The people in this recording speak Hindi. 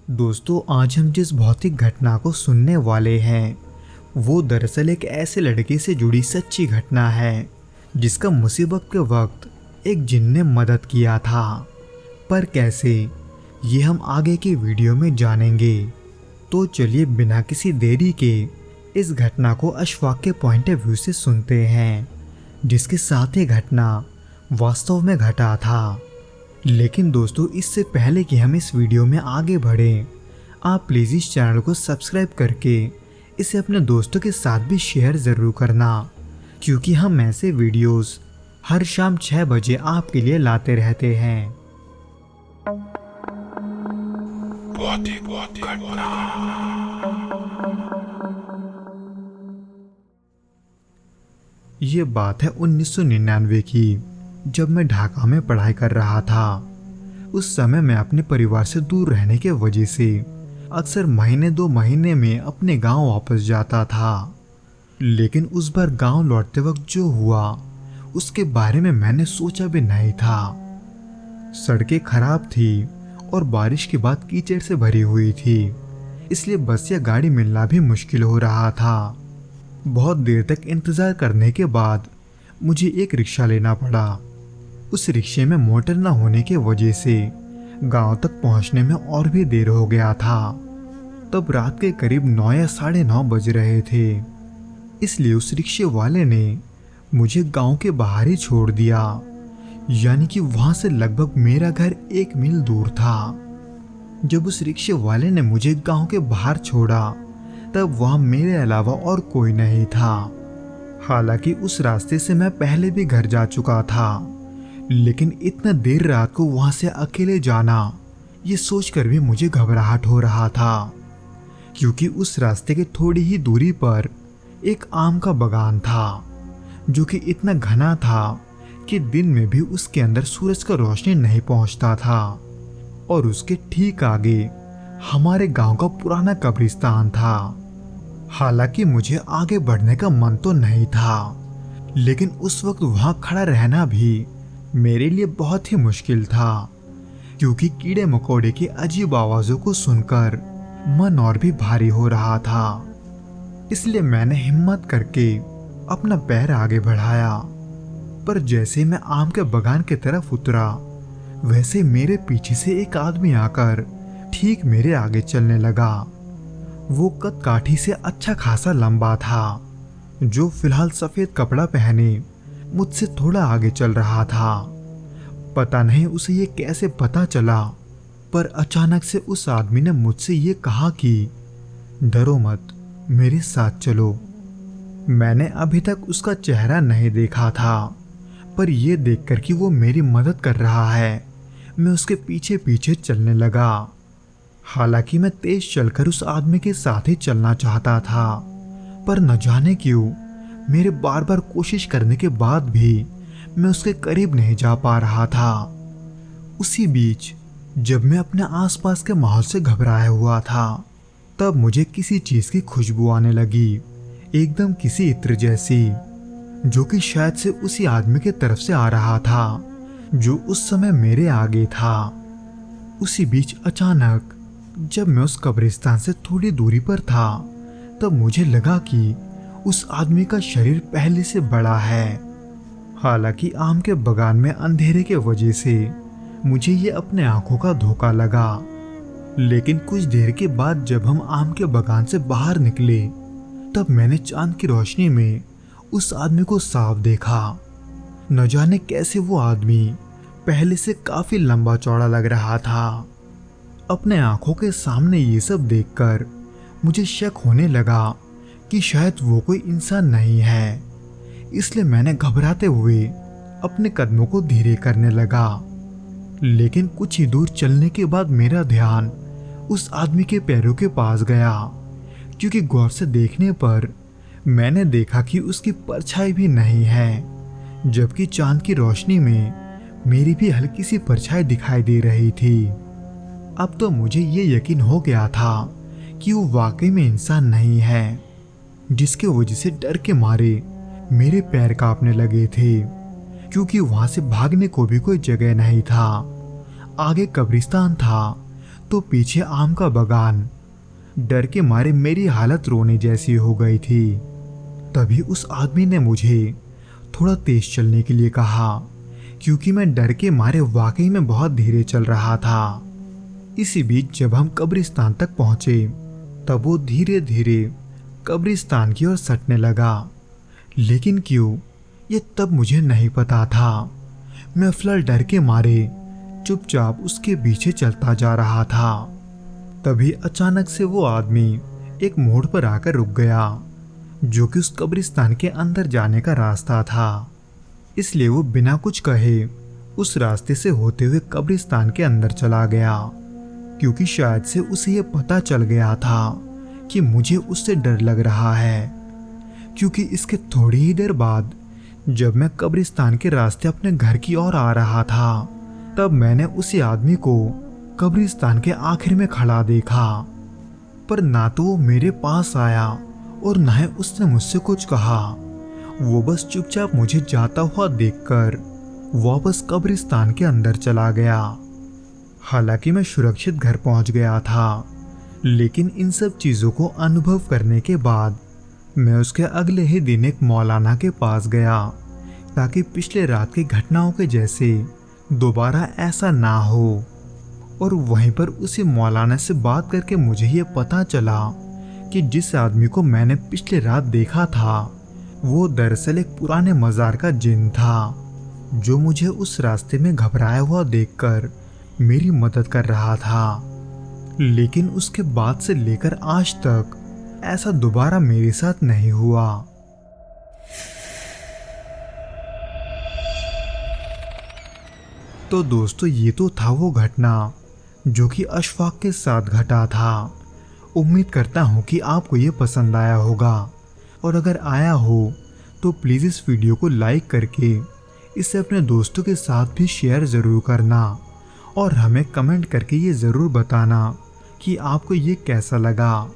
दोस्तों, आज हम जिस भौतिक घटना को सुनने वाले हैं वो दरअसल एक ऐसे लड़के से जुड़ी सच्ची घटना है जिसका मुसीबत के वक्त एक जिन ने मदद किया था। पर कैसे, ये हम आगे के वीडियो में जानेंगे। तो चलिए बिना किसी देरी के इस घटना को अशफाक के पॉइंट ऑफ व्यू से सुनते हैं, जिसके साथ ये घटना वास्तव में घटा था। लेकिन दोस्तों, इससे पहले कि हम इस वीडियो में आगे बढ़ें, आप प्लीज़ इस चैनल को सब्सक्राइब करके इसे अपने दोस्तों के साथ भी शेयर ज़रूर करना, क्योंकि हम ऐसे वीडियोस हर शाम 6 बजे आपके लिए लाते रहते हैं। ये बात है 1999 की, जब मैं ढाका में पढ़ाई कर रहा था। उस समय मैं अपने परिवार से दूर रहने के वजह से अक्सर महीने 2 महीने में अपने गांव वापस जाता था। लेकिन उस बार गांव लौटते वक्त जो हुआ उसके बारे में मैंने सोचा भी नहीं था। सड़कें खराब थी और बारिश के बाद कीचड़ से भरी हुई थी, इसलिए बस या गाड़ी मिलना भी मुश्किल हो रहा था। बहुत देर तक इंतज़ार करने के बाद मुझे एक रिक्शा लेना पड़ा। उस रिक्शे में मोटर न होने के वजह से गांव तक पहुंचने में और भी देर हो गया था। तब रात के करीब 9 या 9:30 बज रहे थे, इसलिए उस रिक्शे वाले ने मुझे गांव के बाहर ही छोड़ दिया, यानी कि वहां से लगभग मेरा घर 1 मील दूर था। जब उस रिक्शे वाले ने मुझे गांव के बाहर छोड़ा तब वहां मेरे अलावा और कोई नहीं था। हालांकि उस रास्ते से मैं पहले भी घर जा चुका था, लेकिन इतना देर रात को वहां से अकेले जाना, ये सोचकर भी मुझे घबराहट हो रहा था, क्योंकि उस रास्ते के थोड़ी ही दूरी पर एक आम का बागान था, जो कि इतना घना था कि दिन में भी उसके अंदर सूरज का रोशनी नहीं पहुंचता था। और उसके ठीक आगे हमारे गांव का पुराना कब्रिस्तान था। हालांकि मुझे आगे बढ़ने का मन तो नहीं था, लेकिन उस वक्त वहां खड़ा रहना भी मेरे लिए बहुत ही मुश्किल था, क्योंकि कीड़े मकोड़े की अजीब आवाज़ों को सुनकर मन और भी भारी हो रहा था। इसलिए मैंने हिम्मत करके अपना पैर आगे बढ़ाया। पर जैसे मैं आम के बागान की तरफ उतरा, वैसे मेरे पीछे से एक आदमी आकर ठीक मेरे आगे चलने लगा। वो कद काठी से अच्छा खासा लंबा था, जो फिलहाल सफ़ेद कपड़ा पहने मुझसे थोड़ा आगे चल रहा था। पता नहीं उसे ये कैसे पता चला, पर अचानक से उस आदमी ने मुझसे ये कहा कि डरो मत, मेरे साथ चलो। मैंने अभी तक उसका चेहरा नहीं देखा था, पर यह देखकर कि वो मेरी मदद कर रहा है, मैं उसके पीछे पीछे चलने लगा। हालांकि मैं तेज चलकर उस आदमी के साथ ही चलना चाहता था, पर न जाने क्यों मेरे बार बार कोशिश करने के बाद भी मैं उसके करीब नहीं जा पा रहा था। उसी बीच जब मैं अपने आसपास के माहौल से घबराया हुआ था, तब मुझे किसी चीज़ की खुशबू आने लगी, एकदम किसी इत्र जैसी, जो कि शायद से उसी आदमी की तरफ से आ रहा था जो उस समय मेरे आगे था। उसी बीच अचानक जब मैं उस कब्रिस्तान से थोड़ी दूरी पर था, तब मुझे लगा कि उस आदमी का शरीर पहले से बड़ा है। हालांकि आम के बागान में अंधेरे के वजह से मुझे ये अपने आंखों का धोखा लगा। लेकिन कुछ देर के बाद जब हम आम के बागान से बाहर निकले, तब मैंने चांद की रोशनी में उस आदमी को साफ देखा। न जाने कैसे वो आदमी पहले से काफी लंबा चौड़ा लग रहा था। अपने आंखों के सामने ये सब देखकर मुझे शक होने लगा कि शायद वो कोई इंसान नहीं है, इसलिए मैंने घबराते हुए अपने कदमों को धीरे करने लगा। लेकिन कुछ ही दूर चलने के बाद मेरा ध्यान उस आदमी के पैरों के पास गया, क्योंकि गौर से देखने पर मैंने देखा कि उसकी परछाई भी नहीं है, जबकि चांद की रोशनी में मेरी भी हल्की सी परछाई दिखाई दे रही थी। अब तो मुझे ये यकीन हो गया था कि वो वाकई में इंसान नहीं है, जिसके वजह से डर के मारे मेरे पैर कांपने लगे थे, क्योंकि वहां से भागने को भी कोई जगह नहीं था। आगे कब्रिस्तान था, तो पीछे आम का बगान। डर के मारे मेरी हालत रोने जैसी हो गई थी। तभी उस आदमी ने मुझे थोड़ा तेज चलने के लिए कहा, क्योंकि मैं डर के मारे वाकई में बहुत धीरे चल रहा था। इसी बीच जब हम कब्रिस्तान तक पहुंचे तब वो धीरे धीरे कब्रिस्तान की ओर सटने लगा। लेकिन क्यों, ये तब मुझे नहीं पता था। मैं फिलहाल डर के मारे चुपचाप उसके पीछे चलता जा रहा था। तभी अचानक से वो आदमी एक मोड़ पर आकर रुक गया, जो कि उस कब्रिस्तान के अंदर जाने का रास्ता था। इसलिए वो बिना कुछ कहे उस रास्ते से होते हुए कब्रिस्तान के अंदर चला गया, क्योंकि शायद से उसे ये पता चल गया था कि मुझे उससे डर लग रहा है। क्योंकि इसके थोड़ी ही देर बाद जब मैं कब्रिस्तान के रास्ते अपने घर की ओर आ रहा था, तब मैंने उसी आदमी को कब्रिस्तान के आखिर में खड़ा देखा। पर ना तो वो मेरे पास आया और ना ही उसने मुझसे कुछ कहा। वो बस चुपचाप मुझे जाता हुआ देखकर वापस कब्रिस्तान के अंदर चला गया। हालांकि मैं सुरक्षित घर पहुंच गया था, लेकिन इन सब चीज़ों को अनुभव करने के बाद मैं उसके अगले ही दिन एक मौलाना के पास गया, ताकि पिछले रात की घटनाओं के जैसे दोबारा ऐसा ना हो। और वहीं पर उसी मौलाना से बात करके मुझे ये पता चला कि जिस आदमी को मैंने पिछले रात देखा था वो दरअसल एक पुराने मज़ार का जिन था, जो मुझे उस रास्ते में घबराया हुआ देखकर मेरी मदद कर रहा था। लेकिन उसके बाद से लेकर आज तक ऐसा दोबारा मेरे साथ नहीं हुआ। तो दोस्तों, ये तो था वो घटना जो कि अशफाक के साथ घटा था। उम्मीद करता हूँ कि आपको ये पसंद आया होगा, और अगर आया हो तो प्लीज़ इस वीडियो को लाइक करके इसे अपने दोस्तों के साथ भी शेयर ज़रूर करना, और हमें कमेंट करके ये ज़रूर बताना कि आपको ये कैसा लगा।